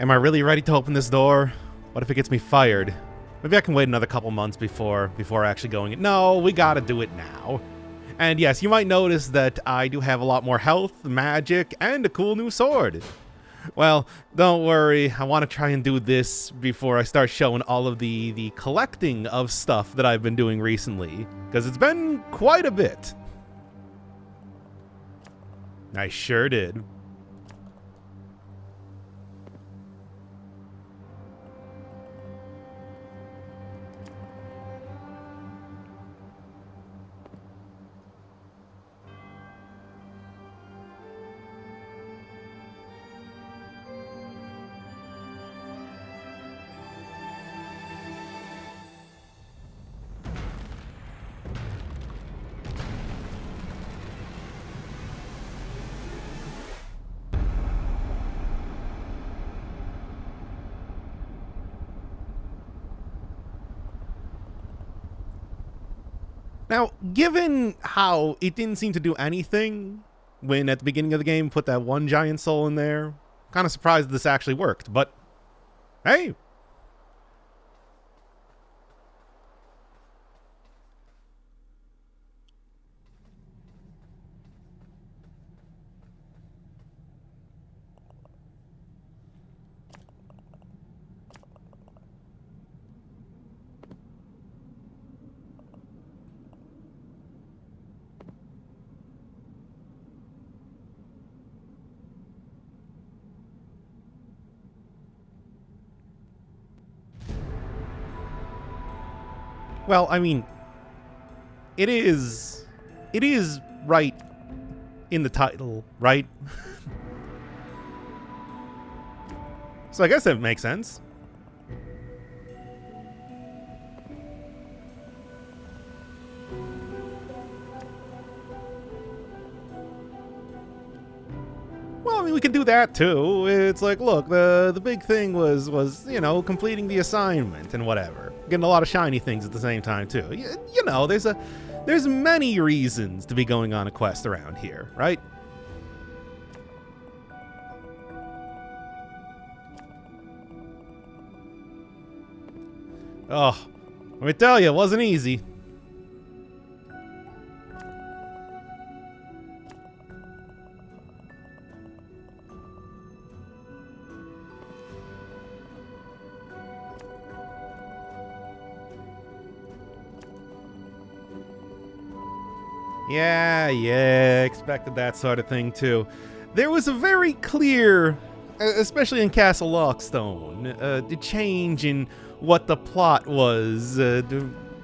Am I really ready to open this door? What if it gets me fired? Maybe I can wait another couple months before actually going in. No, we gotta do it now. And yes, you might notice that I do have a lot more health, magic, and a cool new sword. Well, don't worry. I want to try and do this before I start showing all of the collecting of stuff that I've been doing recently, because it's been quite a bit. I sure did. Now, given how it didn't seem to do anything when at the beginning of the game put that one giant soul in there, kind of surprised this actually worked, but hey. Well, I mean, it is right in the title, right? So I guess that makes sense. Well, I mean, we can do that too. It's like, look, the big thing was completing the assignment and whatever, getting a lot of shiny things at the same time too. You know, there's many reasons to be going on a quest around here, right? Oh, let me tell you, it wasn't easy. Yeah, expected that sort of thing too. There was a very clear, especially in Castle Lockstone, the change in what the plot was,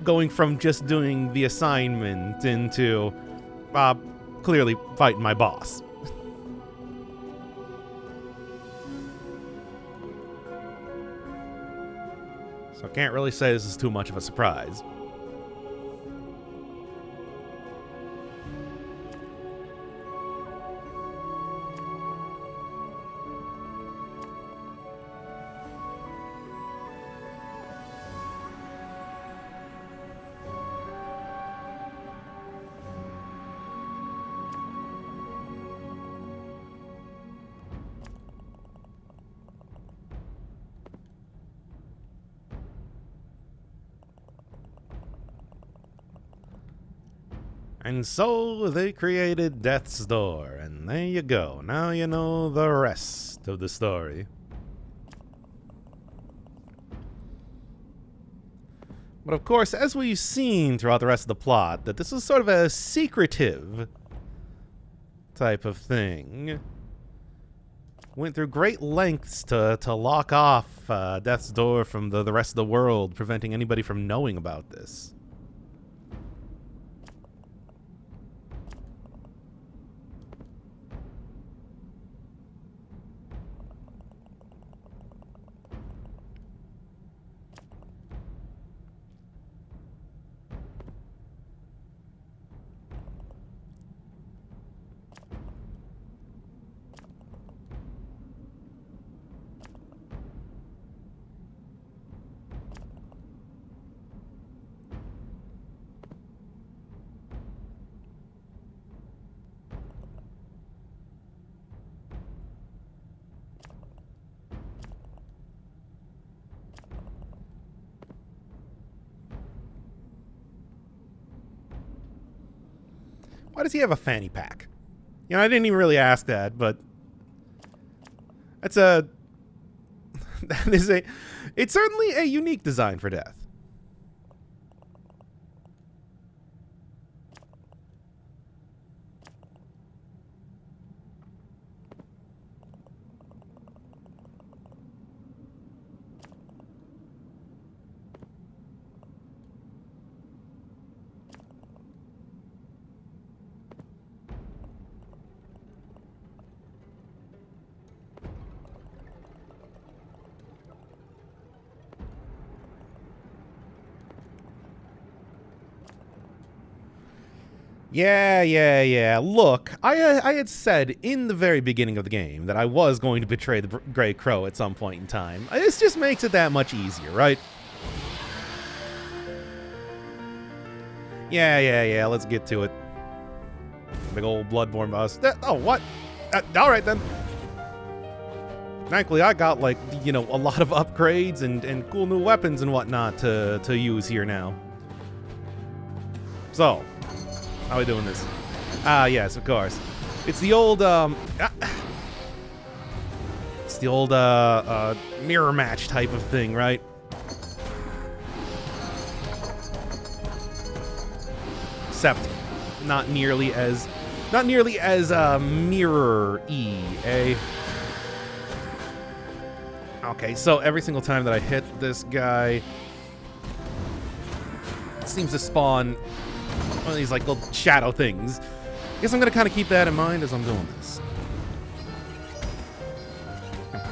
going from just doing the assignment into clearly fighting my boss. So I can't really say this is too much of a surprise. And so they created Death's Door, and there you go. Now you know the rest of the story. But of course, as we've seen throughout the rest of the plot, that this is sort of a secretive type of thing. Went through great lengths to lock off Death's Door from the rest of the world, preventing anybody from knowing about this. Why does he have a fanny pack? You know, I didn't even really ask that, but that's a that is a it's certainly a unique design for death. Yeah. Look, I had said in the very beginning of the game that I was going to betray the Grey Crow at some point in time. This just makes it that much easier, right? Yeah. Let's get to it. Big old Bloodborne boss. Oh, what? All right, then. Thankfully, I got, like, you know, a lot of upgrades and cool new weapons and whatnot to use here now. So, how are we doing this? Yes, of course. It's the old, it's the old, mirror match type of thing, right? Except not nearly as mirror-y, eh? Okay, so every single time that I hit this guy, it seems to spawn one of these, like, little shadow things. I guess I'm gonna kind of keep that in mind as I'm doing this.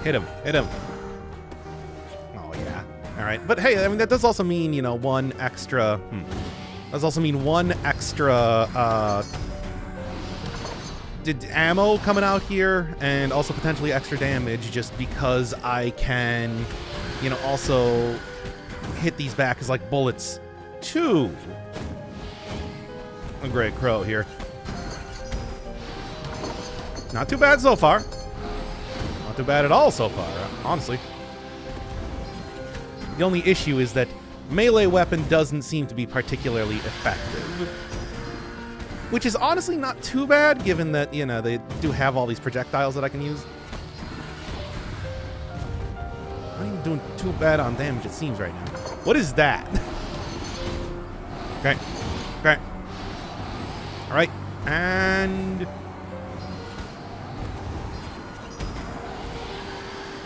Hit him. Oh, yeah. Alright, but hey, I mean, that does also mean, you know, one extra... does also mean one extra, ammo coming out here, and also potentially extra damage, just because I can, you know, also hit these back as, like, bullets to a Grey Crow here. Not too bad so far. Not too bad at all so far, honestly. The only issue is that melee weapon doesn't seem to be particularly effective. Which is honestly not too bad, given that, you know, they do have all these projectiles that I can use. Not even doing too bad on damage, it seems, right now. What is that? Okay. Alright. And...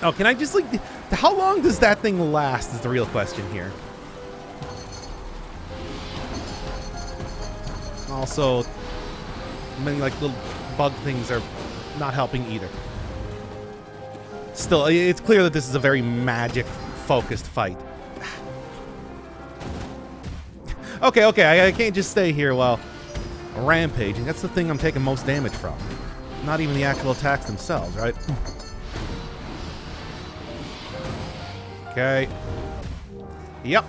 oh, can I just, like... how long does that thing last is the real question here. Also, many, like, little bug things are not helping either. Still, it's clear that this is a very magic-focused fight. Okay, I can't just stay here while rampaging. That's the thing I'm taking most damage from. Not even the actual attacks themselves, right? Okay. Yep.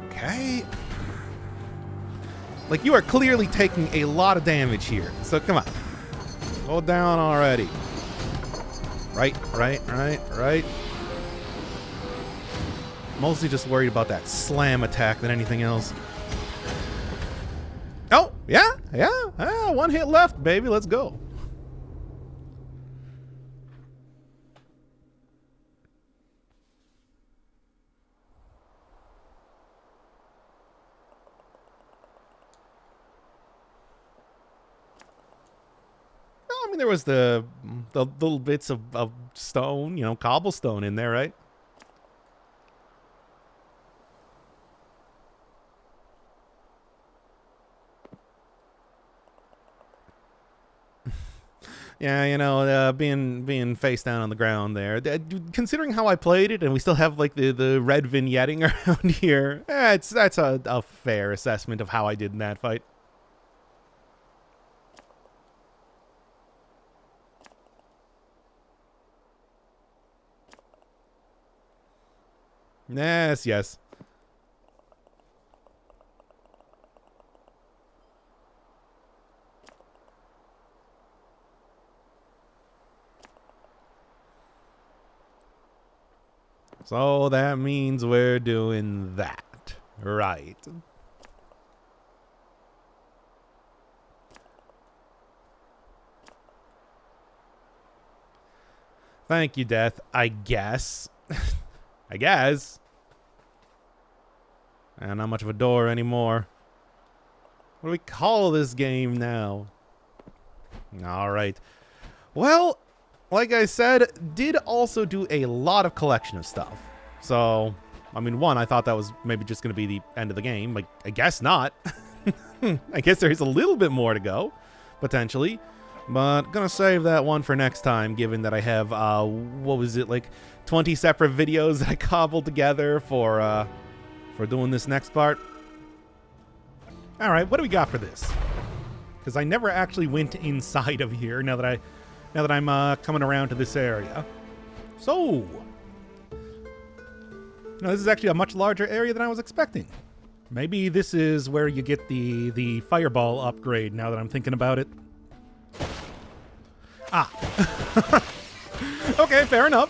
Okay. Like, you are clearly taking a lot of damage here. So, come on. Go down already. Right. Mostly just worried about that slam attack than anything else. Oh, yeah. One hit left, baby. Let's go. I mean, there was the little bits of stone, you know, cobblestone in there, right? Yeah, you know, being face down on the ground there. Considering how I played it, and we still have, like, the red vignetting around here, that's a fair assessment of how I did in that fight. Yes. So that means we're doing that. Right. Thank you, Death. I guess. I guess. And not much of a door anymore. What do we call this game now? Alright. Well, like I said, did also do a lot of collection of stuff. So, I mean, one, I thought that was maybe just going to be the end of the game. Like, I guess not. I guess there's a little bit more to go, potentially. But gonna save that one for next time, given that I have, what was it, like 20 separate videos that I cobbled together for doing this next part. Alright, what do we got for this? Because I never actually went inside of here now that I'm coming around to this area. So, this is actually a much larger area than I was expecting. Maybe this is where you get the fireball upgrade now that I'm thinking about it. Ah. Okay, fair enough.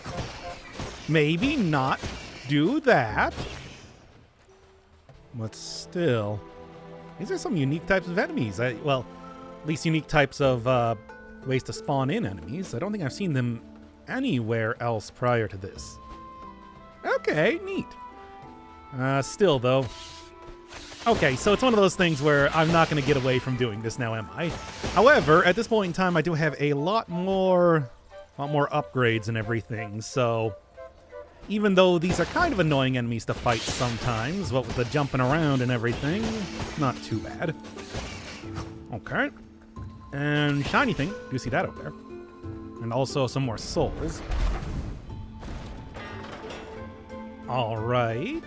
Maybe not do that. But still, these are some unique types of enemies. Well, at least unique types of ways to spawn in enemies. I don't think I've seen them anywhere else prior to this. Okay, neat. Still, though. Okay, so it's one of those things where I'm not going to get away from doing this now, am I? However, at this point in time, I do have a lot more upgrades and everything, so even though these are kind of annoying enemies to fight sometimes, what with the jumping around and everything, not too bad. Okay. And shiny thing, do you see that over there? And also some more souls. All right.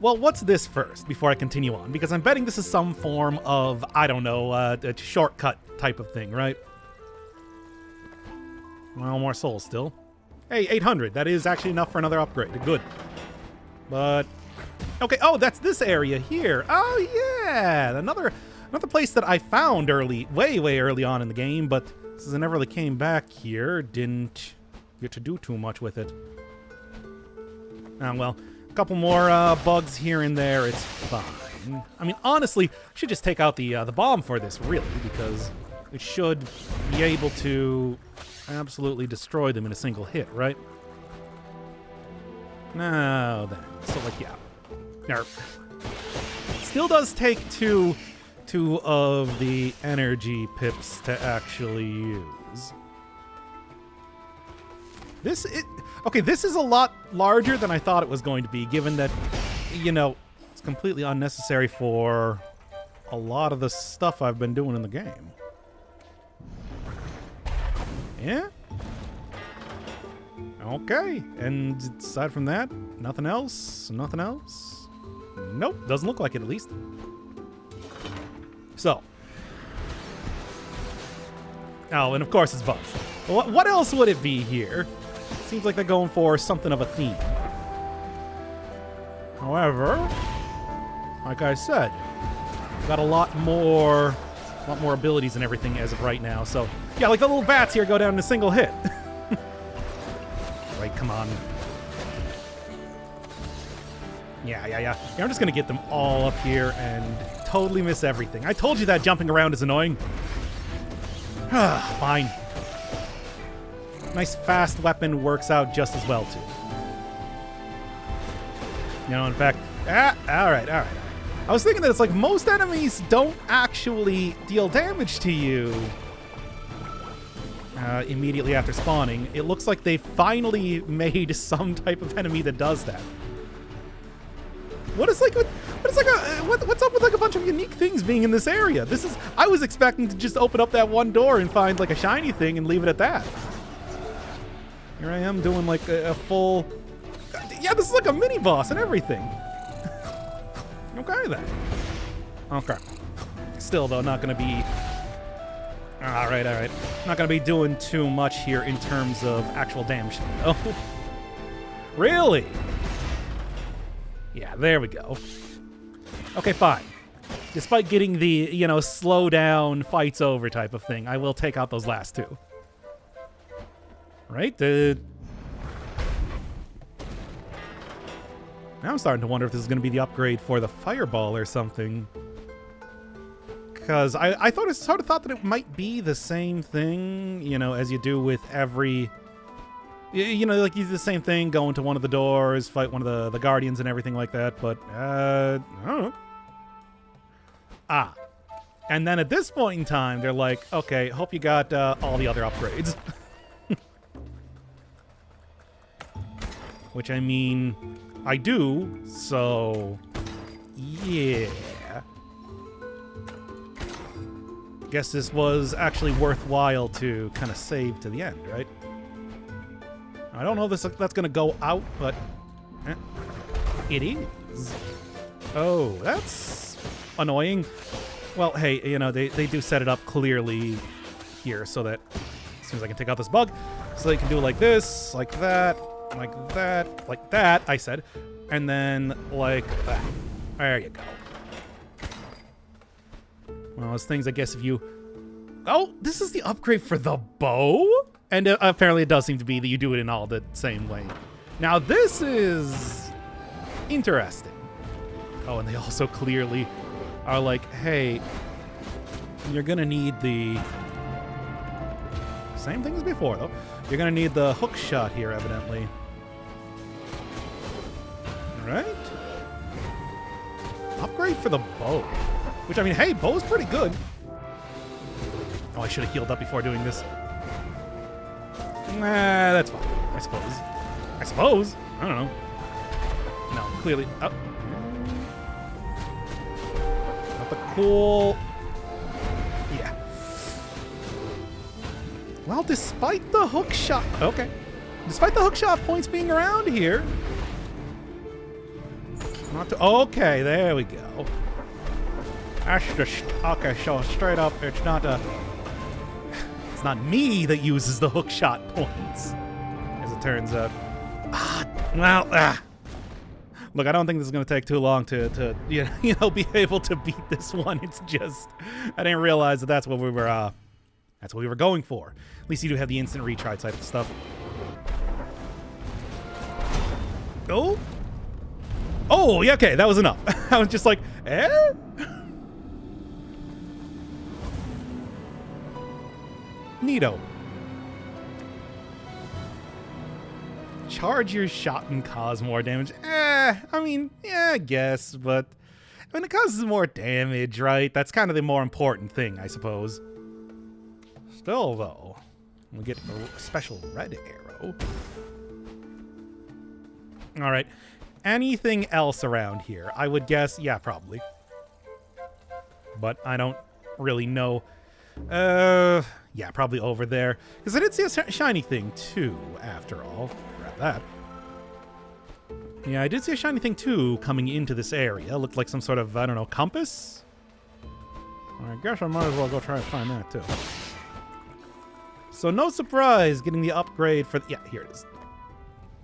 Well, what's this first, before I continue on? Because I'm betting this is some form of, I don't know, a shortcut type of thing, right? Well, more souls still. Hey, 800. That is actually enough for another upgrade. Good. But, okay, oh, that's this area here. Oh, yeah! Another place that I found way early on in the game, but since I never really came back here, didn't get to do too much with it. Well, a couple more bugs here and there, it's fine. I mean, honestly, I should just take out the bomb for this, really, because it should be able to absolutely destroy them in a single hit, right? Now then, so like, yeah. There. Still does take two of the energy pips to actually use. Okay, this is a lot larger than I thought it was going to be, given that, it's completely unnecessary for a lot of the stuff I've been doing in the game. Yeah? Okay, and aside from that, nothing else? Nothing else? Nope, doesn't look like it at least. So. Oh, and of course it's bugs. What else would it be here? Seems like they're going for something of a theme. However, like I said, got a lot more abilities and everything as of right now. So, yeah, like the little bats here go down in a single hit. Right, come on. Yeah. I'm just gonna get them all up here and totally miss everything. I told you that jumping around is annoying. Fine. Nice fast weapon works out just as well, too. In fact... all right. I was thinking that it's like most enemies don't actually deal damage to you immediately after spawning. It looks like they finally made some type of enemy that does that. What's up with like a bunch of unique things being in this area? I was expecting to just open up that one door and find like a shiny thing and leave it at that. Here I am doing like a full... Yeah, this is like a mini boss and everything. Okay then. Okay. Still though, not gonna be... Alright. Not gonna be doing too much here in terms of actual damage though. Really? Yeah, there we go. Okay, fine. Despite getting the, slow down, fights over type of thing, I will take out those last two. Right? Now I'm starting to wonder if this is going to be the upgrade for the fireball or something. Because I sort of thought that it might be the same thing, you know, as you do with every... You know, like you do the same thing, go into one of the doors, fight one of the guardians and everything like that, but, I don't know. Ah. And then at this point in time, they're like, okay, hope you got all the other upgrades. Which, I mean, I do, so... Yeah. Guess this was actually worthwhile to kind of save to the end, right? I don't know if that's going to go out, but it is. Oh, that's annoying. Well, hey, you know, they do set it up clearly here so that as soon as I can take out this bug, so they can do like this, like that, like that, like that, I said, and then like that. There you go. Well, those things, I guess if you... Oh, this is the upgrade for the bow? And apparently it does seem to be that you do it in all the same way. Now, this is interesting. Oh, and they also clearly are like, hey, you're going to need the... Same thing as before, though. You're going to need the hook shot here, evidently. Right? Upgrade for the bow. Which, I mean, hey, bow's pretty good. Oh, I should have healed up before doing this. Nah, that's fine, I suppose. I suppose? I don't know. No, clearly... Oh. Not the cool... Yeah. Well, despite the hook shot... Okay. Despite the hook shot points being around here... Not to... Okay, there we go. That's just... Okay, so straight up, it's not a... It's not me that uses the hook shot points, as it turns out. Look, I don't think this is going to take too long to you know be able to beat this one. It's just I didn't realize that that's what we were going for. At least you do have the instant retry type of stuff. Oh, yeah, okay, that was enough. I was just like, eh? Neato. Charge your shot and cause more damage. I mean, yeah, I guess, but I mean, it causes more damage, right? That's kind of the more important thing, I suppose. Still, though, we'll get a special red arrow. All right. Anything else around here? I would guess, yeah, probably. But I don't really know. Yeah, probably over there. Because I did see a shiny thing, too, after all. Grab that. Yeah, I did see a shiny thing, too, coming into this area. Looked like some sort of, I don't know, compass? I guess I might as well go try and find that, too. So, no surprise getting the upgrade for... Yeah, here it is.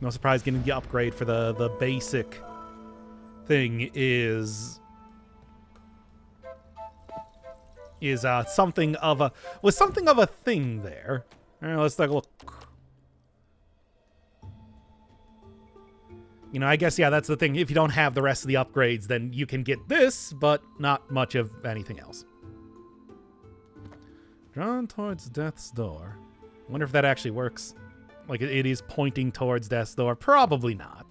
No surprise getting the upgrade for the basic thing is something of a thing there. All right, let's take a look. You know, I guess, yeah, that's the thing. If you don't have the rest of the upgrades, then you can get this, but not much of anything else. Drawn towards death's door. I wonder if that actually works. Like, it is pointing towards death's door. Probably not.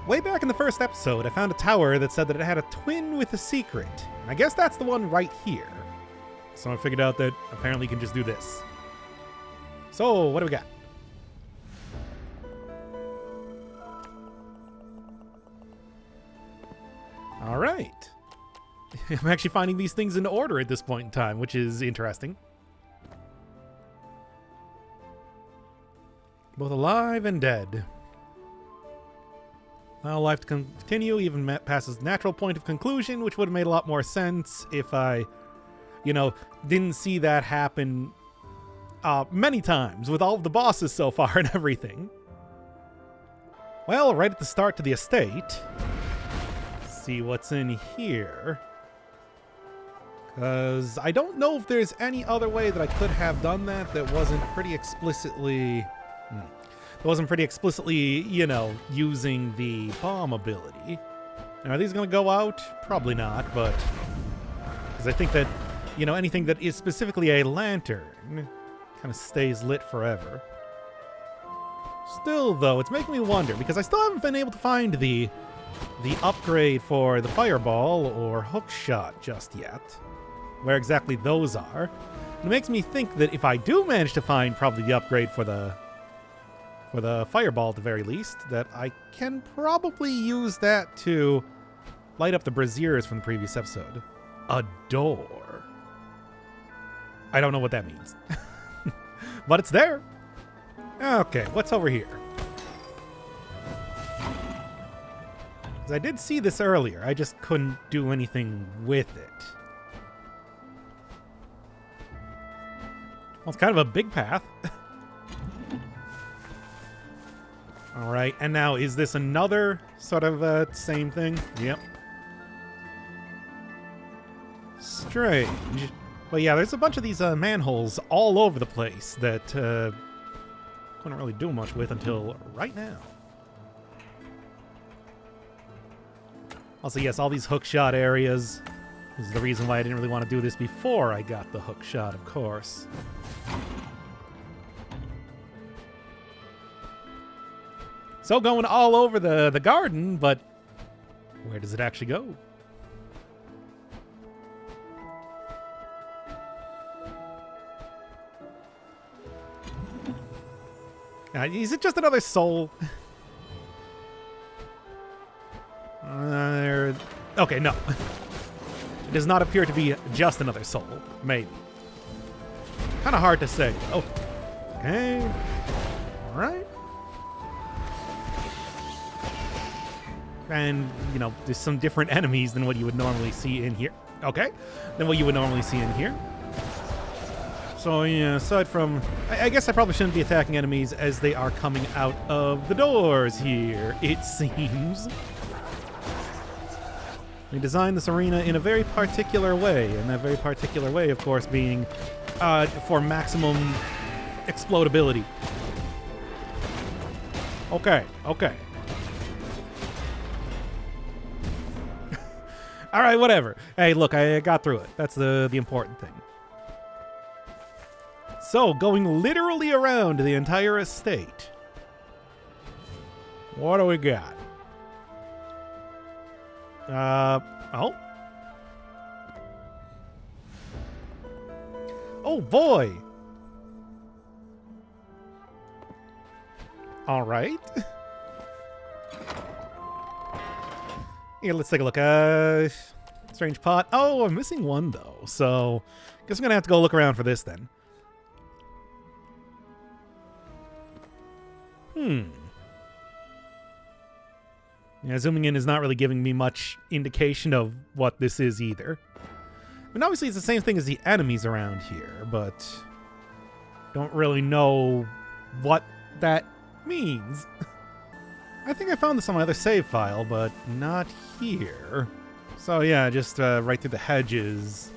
Way back in the first episode, I found a tower that said that it had a twin with a secret. And I guess that's the one right here. So I figured out that apparently you can just do this. So, what do we got? All right. I'm actually finding these things in order at this point in time, which is interesting. Both alive and dead. Allow life to continue even past its natural point of conclusion, which would have made a lot more sense if I, you know, didn't see that happen many times with all of the bosses so far and everything. Well, right at the start to the estate. Let's see what's in here. Because I don't know if there's any other way that I could have done that that wasn't pretty explicitly... you know, using the bomb ability. Now, are these going to go out? Probably not, but... Because I think that you know, anything that is specifically a lantern kind of stays lit forever. Still, though, it's making me wonder, because I still haven't been able to find the upgrade for the fireball or hook shot just yet. Where exactly those are. It makes me think that if I do manage to find probably the upgrade for the fireball at the very least, that I can probably use that to light up the braziers from the previous episode. A door. I don't know what that means. But it's there. Okay, what's over here? Because I did see this earlier. I just couldn't do anything with it. Well, it's kind of a big path. All right, and now is this another sort of same thing? Yep. Strange. But yeah, there's a bunch of these manholes all over the place that couldn't really do much with until right now. Also, yes, all these hook shot areas. This is the reason why I didn't really want to do this before I got the hook shot, of course. So going all over the garden, but where does it actually go? Is it just another soul? Okay, no. It does not appear to be just another soul. Maybe. Kind of hard to say. Oh. Okay. All right. And, you know, there's some different enemies than what you would normally see in here. Okay. Than what you would normally see in here. So, yeah, aside from... I guess I probably shouldn't be attacking enemies as they are coming out of the doors here, it seems. We designed this arena in a very particular way, and that very particular way, of course, being for maximum explodability. Okay, okay. All right, whatever. Hey, look, I got through it. That's the important thing. So, going literally around the entire estate. What do we got? Oh. Oh, boy. All right. Here, let's take a look. Strange pot. Oh, I'm missing one, though. So, guess I'm going to have to go look around for this, then. Yeah, zooming in is not really giving me much indication of what this is either. I mean, obviously it's the same thing as the enemies around here, but don't really know what that means. I think I found this on my other save file, but not here. So yeah, just right through the hedges,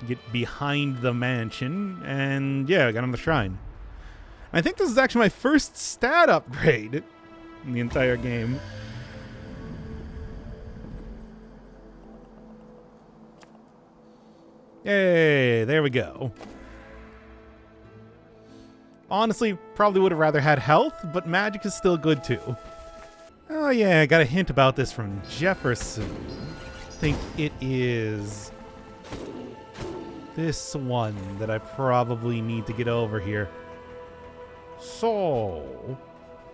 get behind the mansion, and yeah, I got on the shrine. I think this is actually my first stat upgrade in the entire game. Yay, there we go. Honestly, probably would have rather had health, but magic is still good too. Oh yeah, I got a hint about this from Jefferson. I think it is this one that I probably need to get over here. So,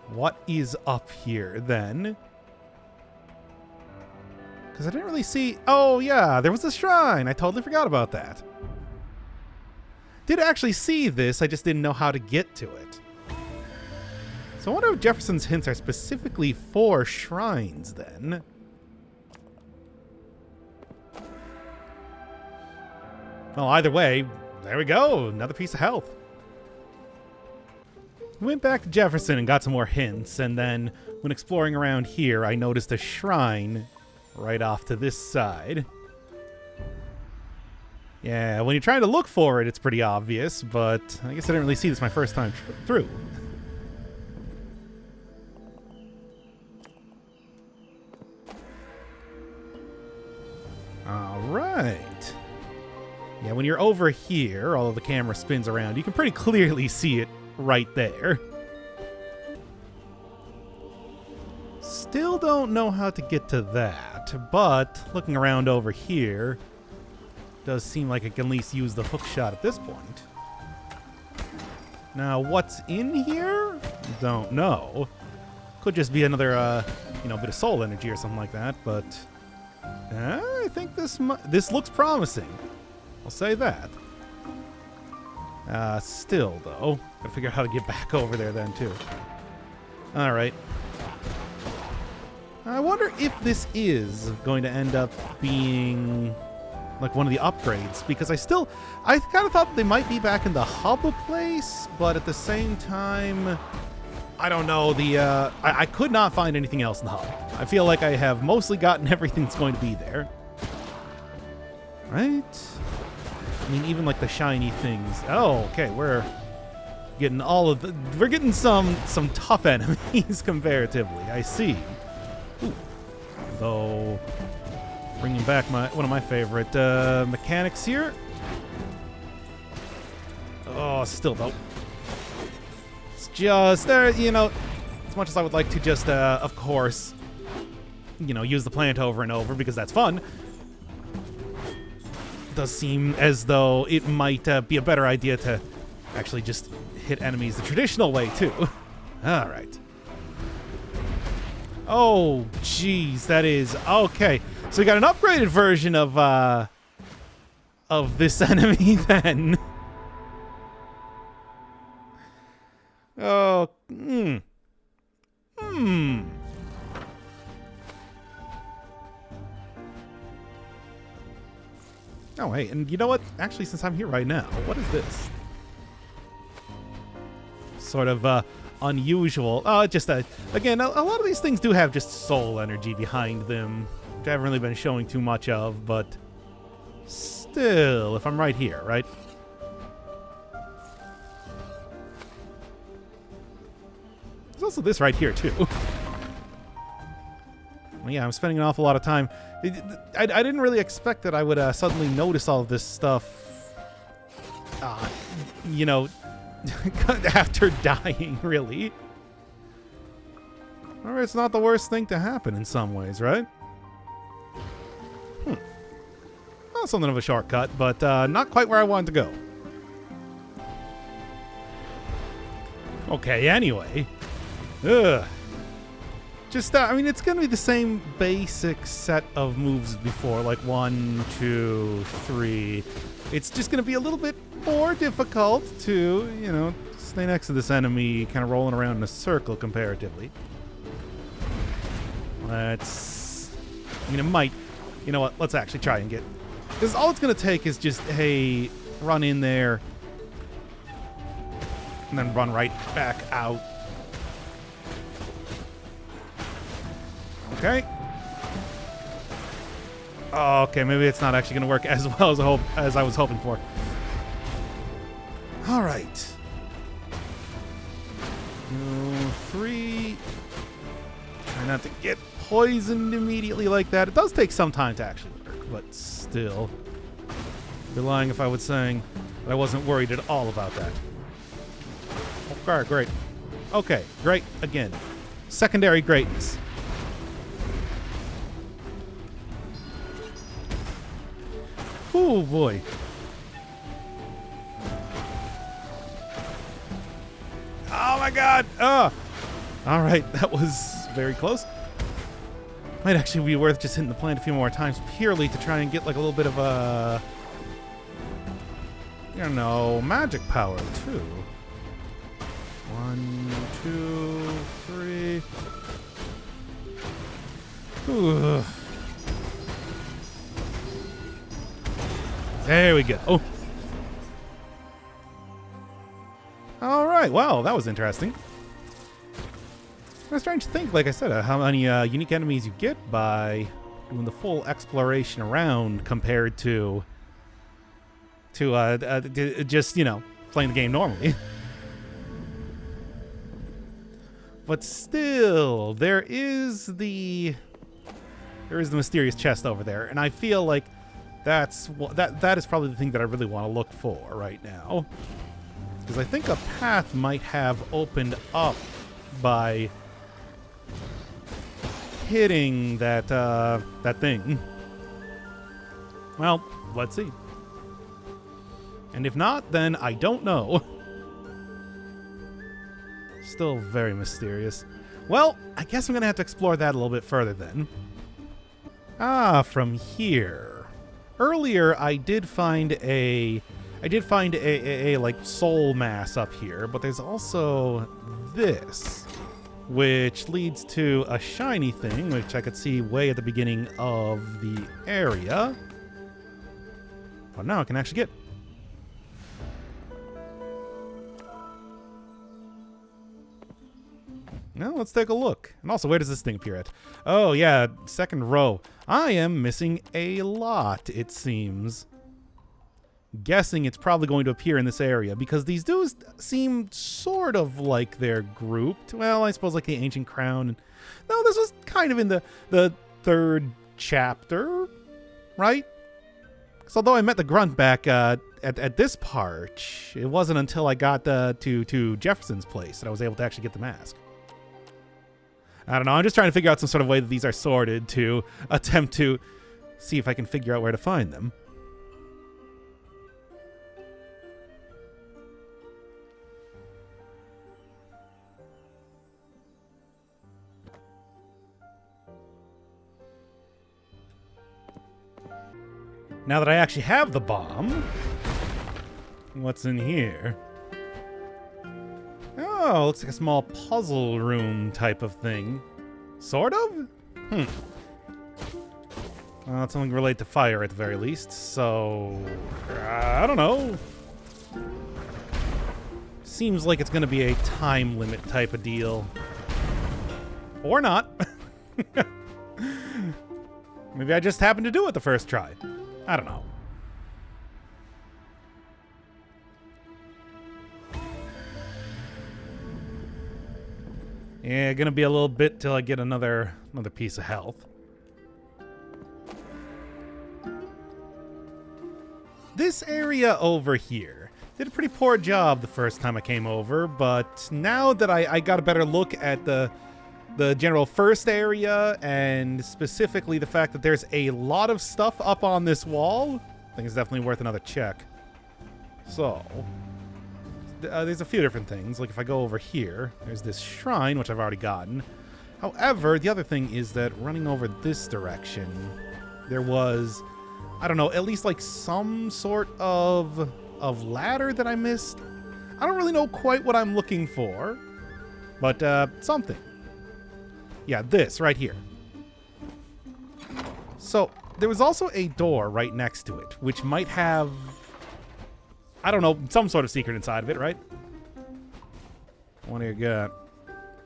what is up here then? Because I didn't really see... Oh, yeah, there was a shrine. I totally forgot about that. Did actually see this, I just didn't know how to get to it. So I wonder if Jefferson's hints are specifically for shrines, then. Well, either way, there we go. Another piece of health. Went back to Jefferson and got some more hints, and then when exploring around here, I noticed a shrine right off to this side. Yeah, when you're trying to look for it, it's pretty obvious, but I guess I didn't really see this my first time through. All right. Yeah, when you're over here, although the camera spins around, you can pretty clearly see it right there. Still don't know how to get to that, but looking around over here, does seem like I can at least use the hook shot at this point. Now, what's in here? Don't know. Could just be another, bit of soul energy or something like that, but I think this looks promising. I'll say that. Still, though, gotta figure out how to get back over there then, too. All right. I wonder if this is going to end up being like one of the upgrades, because I kind of thought they might be back in the hub place, but at the same time, I don't know, I could not find anything else in the hub. I feel like I have mostly gotten everything that's going to be there. Right? I mean, even like the shiny things. Oh, okay, we're getting we're getting some tough enemies comparatively, I see. Ooh. Though, bringing back one of my favorite mechanics here. Oh, still though. It's just there, as much as I would like to just, of course, use the plant over and over because that's fun. It does seem as though it might be a better idea to actually just hit enemies the traditional way too. All right. Oh, jeez, that is okay. So we got an upgraded version of this enemy then. Oh, Oh, hey, and you know what? Actually, since I'm here right now, what is this? Sort of unusual. Just again, a lot of these things do have just soul energy behind them, which I haven't really been showing too much of, but still, if I'm right here, right? There's also this right here, too. Well, yeah, I'm spending an awful lot of time. I didn't really expect that I would suddenly notice all of this stuff, after dying, really. Or it's not the worst thing to happen in some ways, right? Well, something of a shortcut, but not quite where I wanted to go. Okay, anyway. Ugh. Just, it's going to be the same basic set of moves as before, like 1, 2, 3. It's just going to be a little bit more difficult to, stay next to this enemy, kind of rolling around in a circle comparatively. It might, you know what, let's actually try and get, because all it's going to take is just, hey, run in there, and then run right back out. Okay. Oh, okay, maybe it's not actually going to work as well as I was hoping for. All right. 3. Try not to get poisoned immediately like that. It does take some time to actually work, but still. I'd be lying if I was saying that I wasn't worried at all about that. Okay, great. Okay, great again. Secondary greatness. Oh boy. Oh my god. All right, that was very close. Might actually be worth just hitting the plant a few more times purely to try and get like a little bit of a, magic power too. 1, 2, 3. Ooh. There we go. Oh. All right. Wow, that was interesting. I was trying to think, like I said, how many unique enemies you get by doing the full exploration around compared to just, playing the game normally. But still, there is the mysterious chest over there, and I feel like that is probably the thing that I really want to look for right now. Because I think a path might have opened up by hitting that that thing. Well, let's see. And if not, then I don't know. Still very mysterious. Well, I guess I'm gonna have to explore that a little bit further then. Ah, from here. Earlier, I did find a like soul mass up here, but there's also this, which leads to a shiny thing, which I could see way at the beginning of the area. But now I can actually get. Now let's take a look. And also, where does this thing appear at? Oh yeah, second row. I am missing a lot, it seems. Guessing it's probably going to appear in this area, because these dudes seem sort of like they're grouped. Well, I suppose like the Ancient Crown. No, this was kind of in the third chapter, right? So although I met the grunt back at this part, it wasn't until I got to Jefferson's place that I was able to actually get the mask. I don't know. I'm just trying to figure out some sort of way that these are sorted to attempt to see if I can figure out where to find them. Now that I actually have the bomb, what's in here? Oh, looks like a small puzzle room type of thing. Sort of? Well, it's something related to fire at the very least, so... I don't know. Seems like it's going to be a time limit type of deal. Or not. Maybe I just happened to do it the first try. I don't know. Yeah, gonna be a little bit till I get another piece of health. This area over here did a pretty poor job the first time I came over, but now that I got a better look at the general first area, and specifically the fact that there's a lot of stuff up on this wall, I think it's definitely worth another check. So, there's a few different things. Like if I go over here, there's this shrine, which I've already gotten. However, the other thing is that running over this direction, there was, I don't know, at least like some sort of ladder that I missed. I don't really know quite what I'm looking for, but something. Yeah, this right here. So there was also a door right next to it, which might have, I don't know, some sort of secret inside of it, right? What do you got?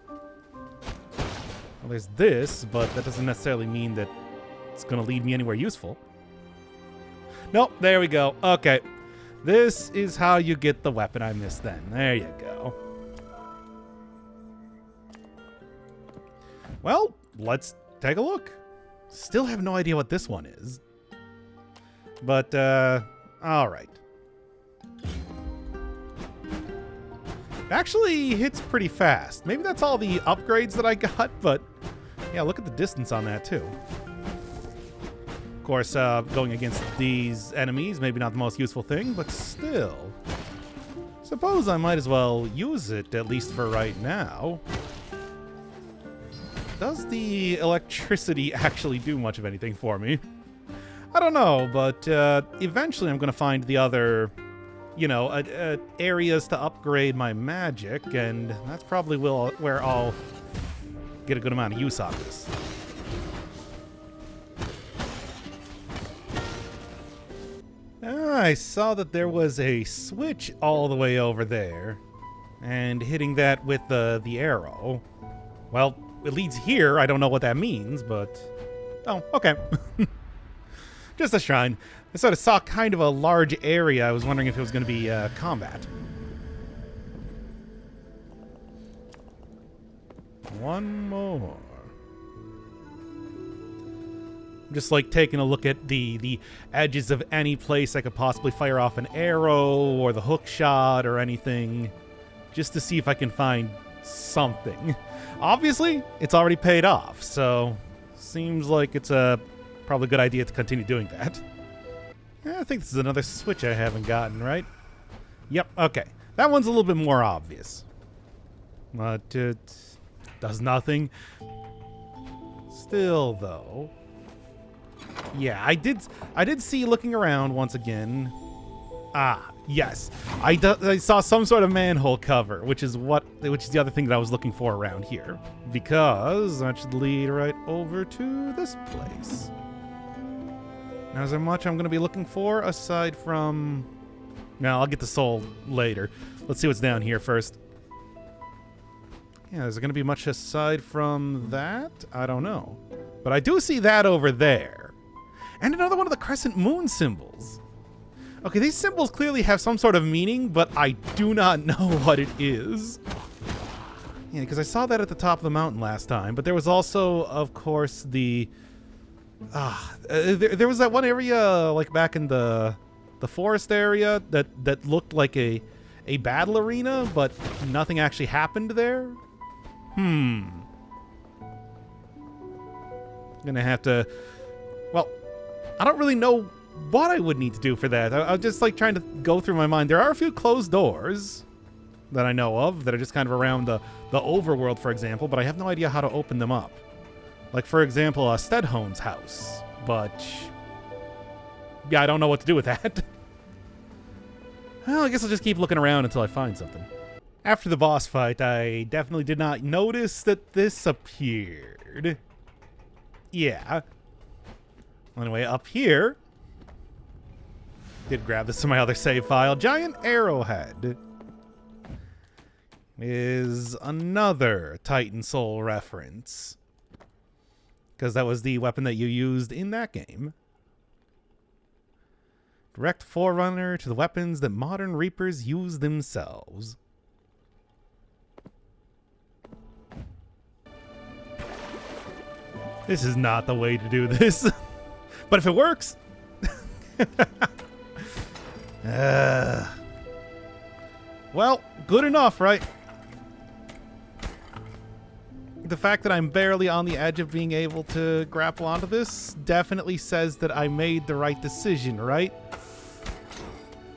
Well, there's this, but that doesn't necessarily mean that it's going to lead me anywhere useful. Nope, there we go. Okay. This is how you get the weapon I missed then. There you go. Well, let's take a look. Still have no idea what this one is. But, alright. Actually hits pretty fast. Maybe that's all the upgrades that I got, but yeah, look at the distance on that too. Of course, going against these enemies, maybe not the most useful thing, but still. Suppose I might as well use it, at least for right now. Does the electricity actually do much of anything for me? I don't know, but eventually I'm going to find the other, you know, areas to upgrade my magic, and that's probably where I'll get a good amount of use out of this. I saw that there was a switch all the way over there, and hitting that with the arrow, well, it leads here. I don't know what that means, but... Oh, okay. Just a shrine. I sort of saw kind of a large area. I was wondering if it was going to be combat. One more. Just like taking a look at the edges of any place I could possibly fire off an arrow or the hook shot or anything, just to see if I can find something. Obviously, it's already paid off, so seems like it's a probably a good idea to continue doing that. I think this is another switch I haven't gotten, right? Yep, okay. That one's a little bit more obvious. But it does nothing. Still, though. Yeah, I did see looking around once again. Ah, yes. I saw some sort of manhole cover, which is the other thing that I was looking for around here. Because that should lead right over to this place. Now, is there much I'm going to be looking for aside from... No, I'll get the soul later. Let's see what's down here first. Yeah, is there going to be much aside from that? I don't know. But I do see that over there. And another one of the crescent moon symbols. Okay, these symbols clearly have some sort of meaning, but I do not know what it is. Yeah, because I saw that at the top of the mountain last time, but there was also, of course, the... there was that one area, like back in the forest area, that looked like a battle arena, but nothing actually happened there. I'm gonna have to... Well, I don't really know what I would need to do for that. I'm just like trying to go through my mind. There are a few closed doors that I know of that are just kind of around the overworld, for example, but I have no idea how to open them up. Like, for example, Stedhone's house. But yeah, I don't know what to do with that. Well, I guess I'll just keep looking around until I find something. After the boss fight, I definitely did not notice that this appeared. Yeah. Anyway, up here... Did grab this in my other save file. Giant Arrowhead is another Titan Soul reference. Because that was the weapon that you used in that game. Direct forerunner to the weapons that modern Reapers use themselves. This is not the way to do this. But if it works... well, good enough, right? The fact that I'm barely on the edge of being able to grapple onto this definitely says that I made the right decision, right?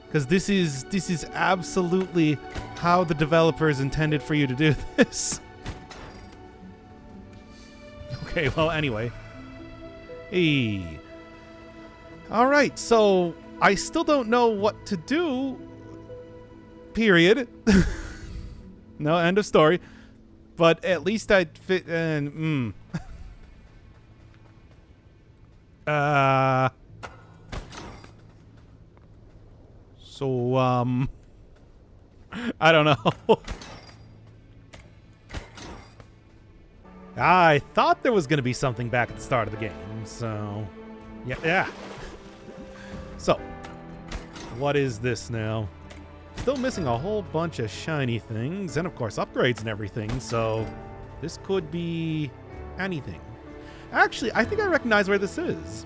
Because this is absolutely how the developers intended for you to do this. Okay, well, anyway. Hey. Alright, so I still don't know what to do. Period. No, end of story. But at least I'd fit and So I don't know. I thought there was going to be something back at the start of the game, so yeah. So, what is this now? Still missing a whole bunch of shiny things, and of course upgrades and everything, so this could be anything. Actually, I think I recognize where this is.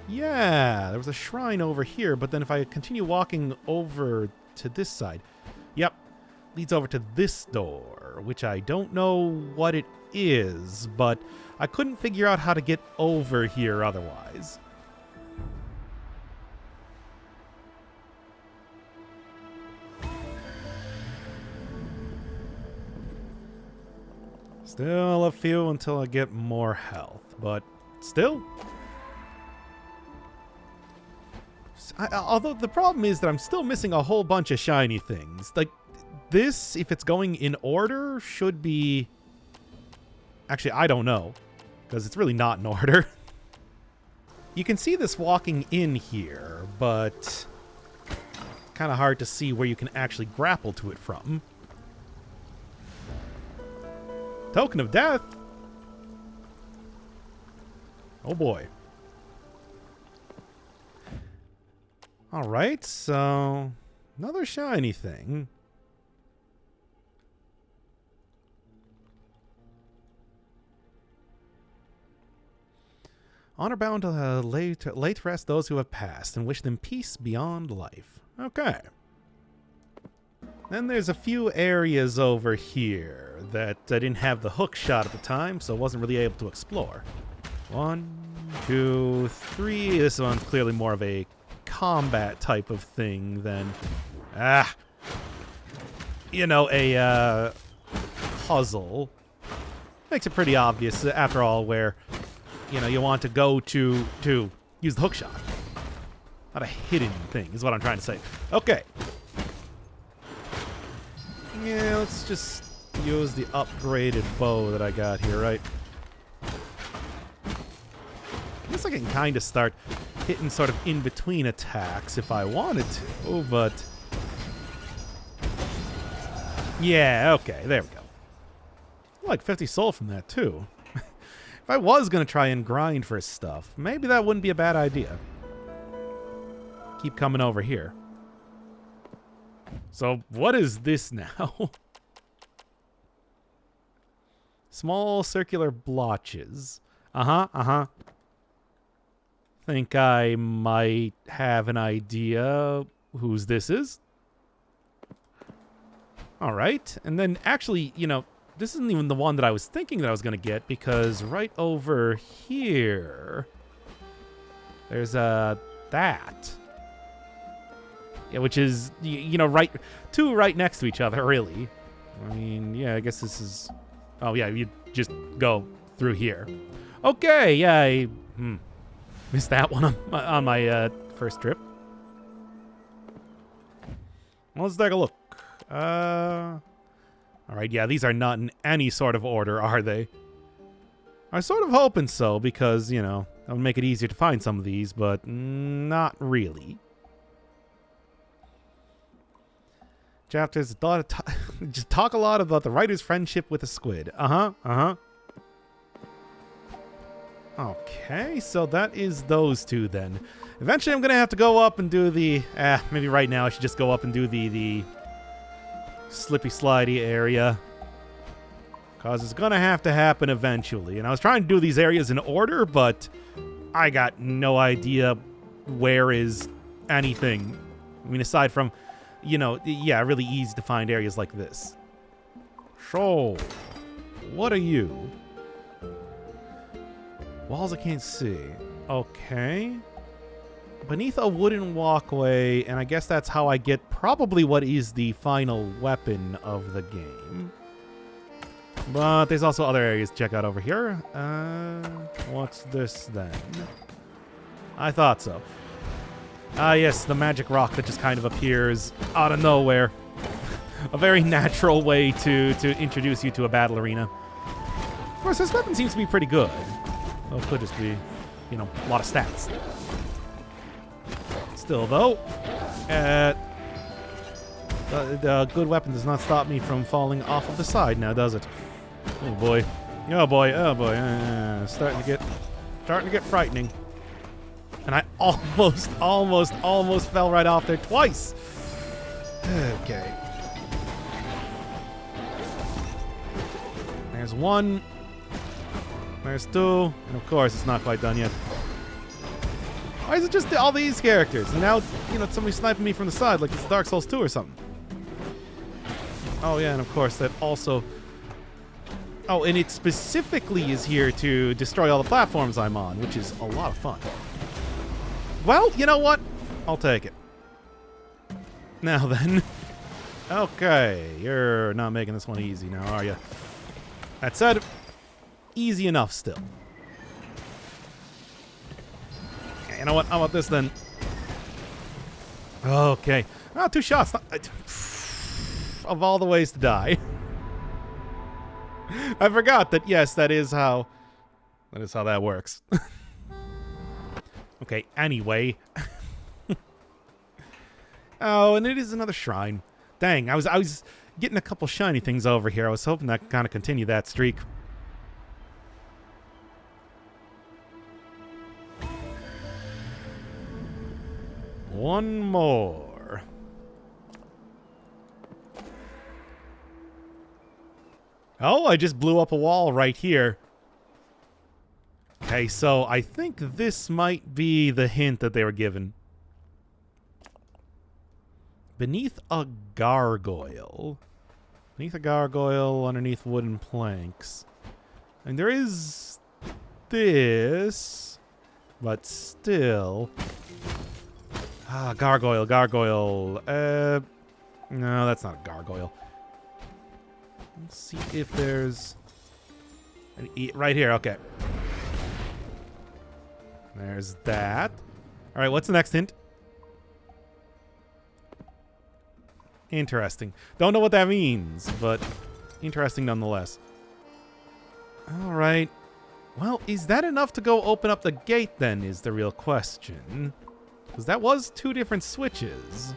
Yeah, there was a shrine over here, but then if I continue walking over to this side, yep, leads over to this door, which I don't know what it is, but I couldn't figure out how to get over here otherwise. Still a few until I get more health, but still. Although the problem is that I'm still missing a whole bunch of shiny things. Like, this, if it's going in order, should be... Actually, I don't know, because it's really not in order. You can see this walking in here, but kind of hard to see where you can actually grapple to it from. Token of Death? Oh boy. Alright, so another shiny thing. Honor bound to lay to rest those who have passed and wish them peace beyond life. Okay. Then there's a few areas over here that I didn't have the hook shot at the time, so I wasn't really able to explore. 1, 2, 3. This one's clearly more of a combat type of thing than, you know, a puzzle. Makes it pretty obvious, after all, where, you know, you want to go to use the hook shot. Not a hidden thing, is what I'm trying to say. Okay. Yeah, let's just use the upgraded bow that I got here, right? I guess I can kind of start hitting sort of in between attacks if I wanted to, but... yeah, okay, there we go. Like 50 soul from that, too. If I was going to try and grind for stuff, maybe that wouldn't be a bad idea. Keep coming over here. So, what is this now? Small circular blotches. Think I might have an idea whose this is. Alright, and then actually, you know, this isn't even the one that I was thinking that I was going to get, because right over here, there's that. Yeah, which is, you know, two right next to each other, really. I mean, yeah, I guess this is... oh, yeah, you just go through here. Okay, yeah, I missed that one on my first trip. Well, let's take a look. All right, yeah, these are not in any sort of order, are they? I was sort of hoping so, because, you know, that would make it easier to find some of these, but not really. Chapters just talk a lot about the writer's friendship with a squid. Okay, so that is those two then. Eventually I'm going to have to go up and do the... maybe right now I should just go up and do the slippy slidey area. Because it's going to have to happen eventually. And I was trying to do these areas in order, but I got no idea where is anything. I mean, aside from... you know, yeah, really easy to find areas like this. So, what are you? Walls I can't see. Okay. Beneath a wooden walkway, and I guess that's how I get probably what is the final weapon of the game. But there's also other areas to check out over here. What's this then? I thought so. Yes, the magic rock that just kind of appears out of nowhere. A very natural way to introduce you to a battle arena. Of course, this weapon seems to be pretty good. Well, it could just be, you know, a lot of stats. Still, though, the good weapon does not stop me from falling off of the side now, does it? Oh, boy. Oh, boy. Oh, boy. Starting to get frightening. And I almost fell right off there twice. Okay. There's one. There's two. And of course, it's not quite done yet. Why is it just all these characters? And now, you know, somebody's sniping me from the side like it's Dark Souls 2 or something. Oh, yeah, and of course, that also... oh, and it specifically is here to destroy all the platforms I'm on, which is a lot of fun. Well, you know what? I'll take it. Now then. Okay, you're not making this one easy now, are you? That said, easy enough still. You know what? How about this then? Okay. Oh, 2 shots. Of all the ways to die. I forgot that, yes, that is how that works. Okay, anyway. Oh, and it is another shrine. Dang, I was getting a couple shiny things over here. I was hoping that could kind of continue that streak. One more. Oh, I just blew up a wall right here. Okay, so I think this might be the hint that they were given. Beneath a gargoyle. Beneath a gargoyle, underneath wooden planks. And there is this, but still. Ah, gargoyle, gargoyle. No, that's not a gargoyle. Let's see if there's right here. Okay. There's that. All right, what's the next hint? Interesting. Don't know what that means, but interesting nonetheless. All right. Well, is that enough to go open up the gate then is the real question. Because that was 2 different switches.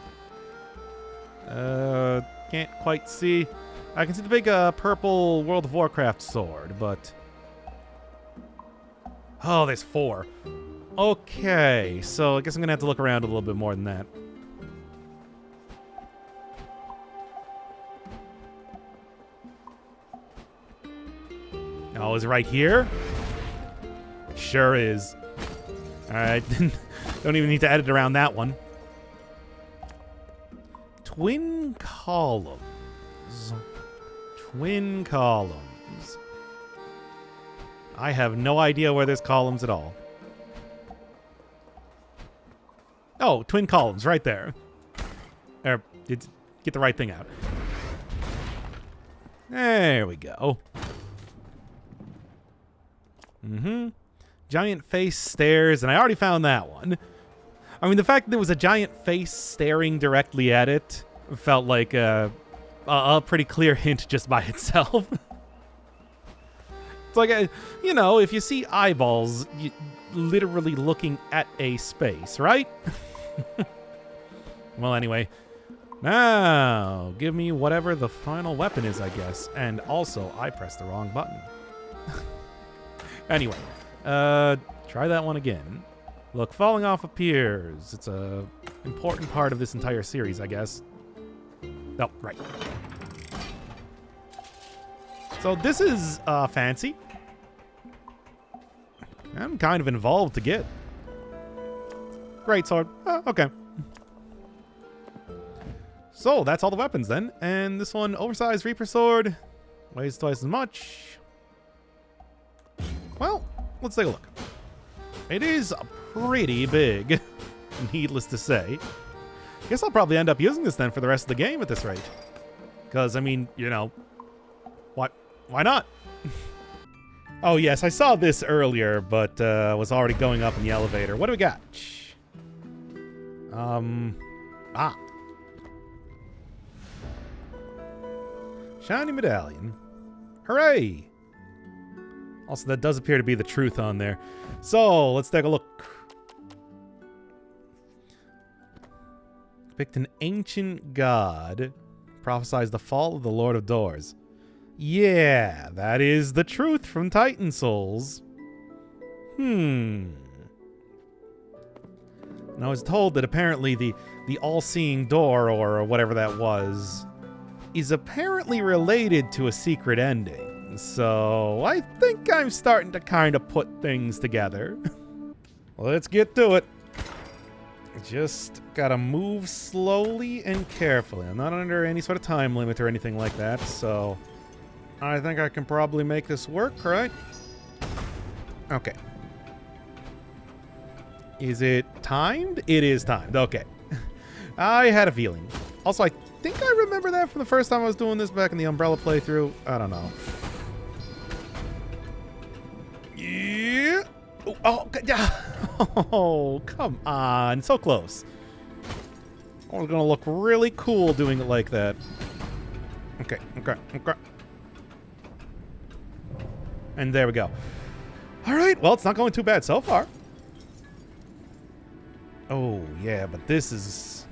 Can't quite see. I can see the big purple World of Warcraft sword, but... Oh, there's 4. Okay, so I guess I'm going to have to look around a little bit more than that. Oh, is it right here? Sure is. Alright, don't even need to edit around that one. Twin columns. Twin columns. I have no idea where there's columns at all. Oh, twin columns, right there. Get the right thing out. There we go. Giant face stairs, and I already found that one. I mean, the fact that there was a giant face staring directly at it felt like a pretty clear hint just by itself. It's like, you know, if you see eyeballs literally looking at a space, right? Well, anyway. Now, give me whatever the final weapon is, I guess. And also, I pressed the wrong button. Anyway, try that one again. Look, falling off appears. It's a important part of this entire series, I guess. Oh, right. So this is fancy. I'm kind of involved to get. Great sword. Oh, okay. So that's all the weapons then. And this one, oversized Reaper sword, weighs twice as much. Well, let's take a look. It is pretty big, needless to say. Guess I'll probably end up using this then for the rest of the game at this rate. Because, I mean, you know, why not? Oh, yes, I saw this earlier, but was already going up in the elevator. What do we got? Shiny medallion. Hooray! Also, that does appear to be the truth on there. So, let's take a look. Depict an ancient god. Prophesies the fall of the Lord of Doors. Yeah, that is the truth from Titan Souls. Now, I was told that apparently the all-seeing door, or whatever that was, is apparently related to a secret ending. So, I think I'm starting to kind of put things together. Let's get to it. Just gotta move slowly and carefully. I'm not under any sort of time limit or anything like that, so I think I can probably make this work, right? Okay. Is it timed? It is timed. Okay. I had a feeling. Also, I think I remember that from the first time I was doing this back in the Umbrella playthrough. I don't know. Yeah. Oh, come on. So close. I was going to look really cool doing it like that. Okay. And there we go. All right. Well, it's not going too bad so far. Oh, yeah, but this is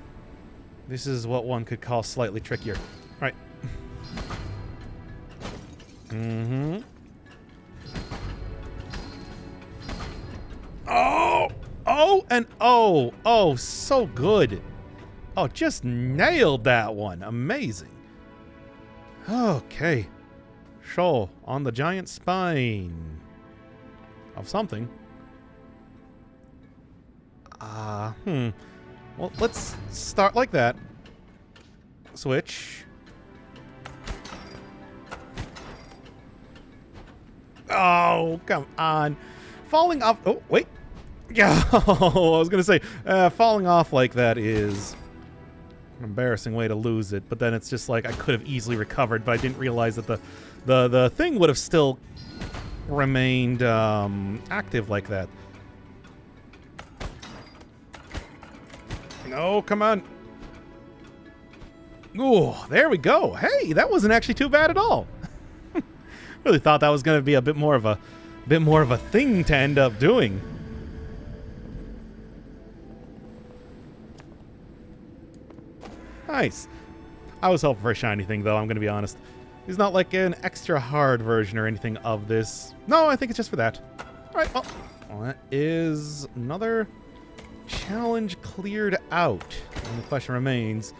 what one could call slightly trickier. Right. Oh, so good. Oh, just nailed that one. Amazing. Okay. So, on the giant spine. of something. Well, let's start like that. Switch. Oh, come on. Falling off... Oh, wait. Yeah, I was going to say, falling off like that is an embarrassing way to lose it. But then it's just like I could have easily recovered, but I didn't realize that the thing would have still remained active like that. No, come on. Ooh, there we go. Hey, that wasn't actually too bad at all. Really thought that was going to be a bit more of a thing to end up doing. Nice. I was hoping for a shiny thing, though, I'm going to be honest. It's not like an extra hard version or anything of this. No, I think it's just for that. All right, well, that is another challenge cleared out. And the question remains,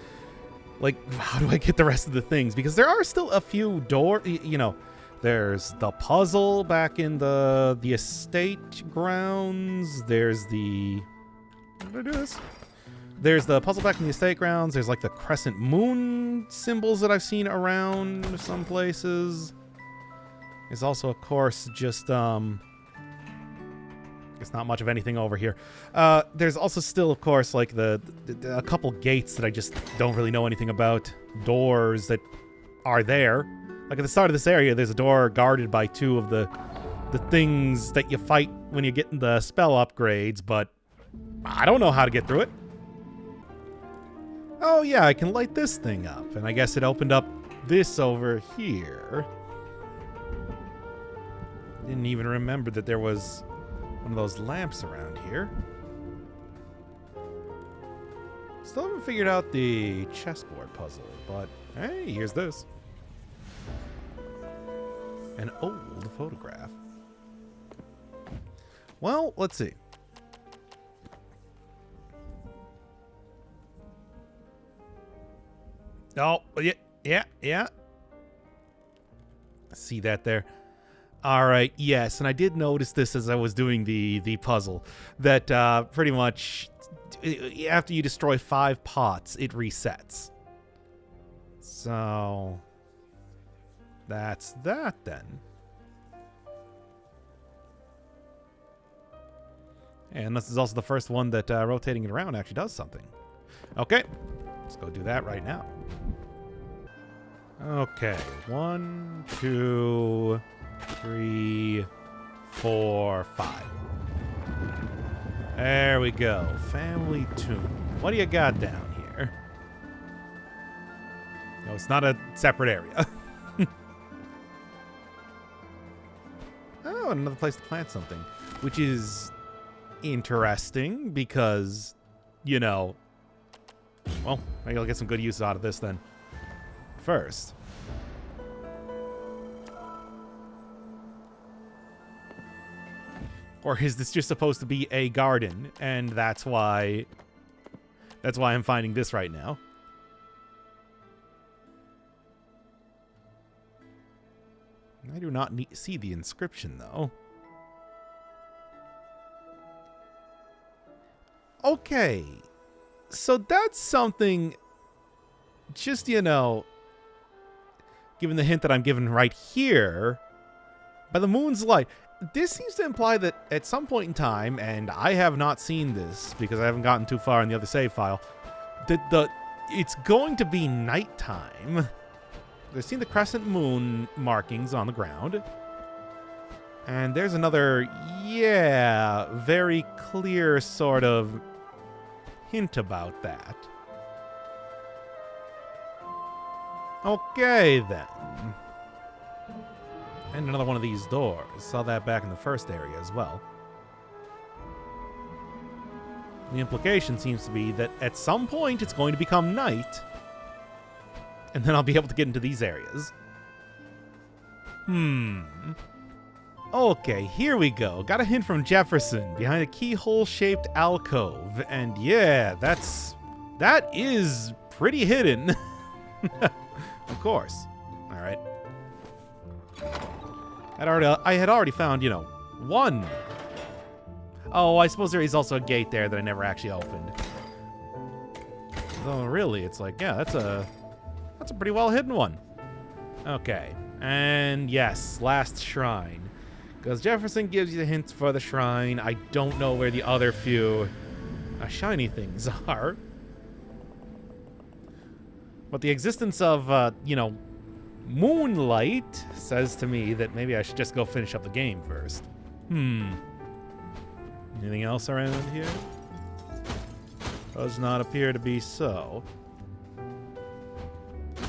like, how do I get the rest of the things? Because there are still a few you know, there's the puzzle back in the estate grounds. There's the... How did I do this? There's the puzzle back in the estate grounds. There's like the crescent moon symbols that I've seen around some places. There's also, of course, just it's not much of anything over here. There's also still, of course, like a couple gates that I just don't really know anything about. Doors that are there. Like at the start of this area, there's a door guarded by two of the things that you fight when you get the spell upgrades, but I don't know how to get through it. Oh yeah, I can light this thing up, and I guess it opened up this over here. Didn't even remember that there was one of those lamps around here. Still haven't figured out the chessboard puzzle, but hey, here's this. An old photograph. Well, let's see. Oh, yeah. See that there? All right, yes, and I did notice this as I was doing the puzzle, that pretty much after you destroy 5 pots, it resets. So that's that then. And this is also the first one that rotating it around actually does something. Okay, let's go do that right now. Okay, 1, 2, 3, 4, 5. There we go. Family Tomb. What do you got down here? No, it's not a separate area. Oh, another place to plant something. Which is interesting because, you know... Well, maybe I'll get some good use out of this then. First. Or is this just supposed to be a garden, and that's why I'm finding this right now? I do not see the inscription, though. Okay. So that's something, just, you know, given the hint that I'm given right here, by the moon's light. This seems to imply that at some point in time, and I have not seen this because I haven't gotten too far in the other save file, that it's going to be nighttime. I've seen the crescent moon markings on the ground. And there's another, yeah, very clear sort of hint about that. Okay, then. And another one of these doors. Saw that back in the first area as well. The implication seems to be that at some point it's going to become night. And then I'll be able to get into these areas. Okay, here we go. Got a hint from Jefferson behind a keyhole-shaped alcove. And yeah, that is pretty hidden. Of course. All right. I had already found, you know, one Oh, I suppose there is also a gate there that I never actually opened. Though really, it's like, yeah, that's a pretty well hidden one. Okay, and yes, last shrine. Because Jefferson gives you the hints for the shrine. I don't know where the other few shiny things are. But the existence of, you know, moonlight says to me that maybe I should just go finish up the game first. Anything else around here? Does not appear to be so.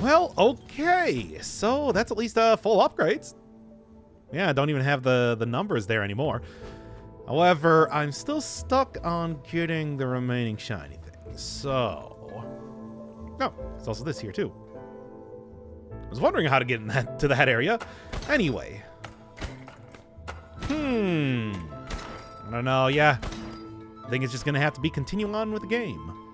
Well, okay. So that's at least full upgrades. Yeah, I don't even have the numbers there anymore. However, I'm still stuck on getting the remaining shiny things. So... Oh, there's also this here, too. I was wondering how to get to that area. Anyway. I don't know, yeah. I think it's just going to have to be continuing on with the game.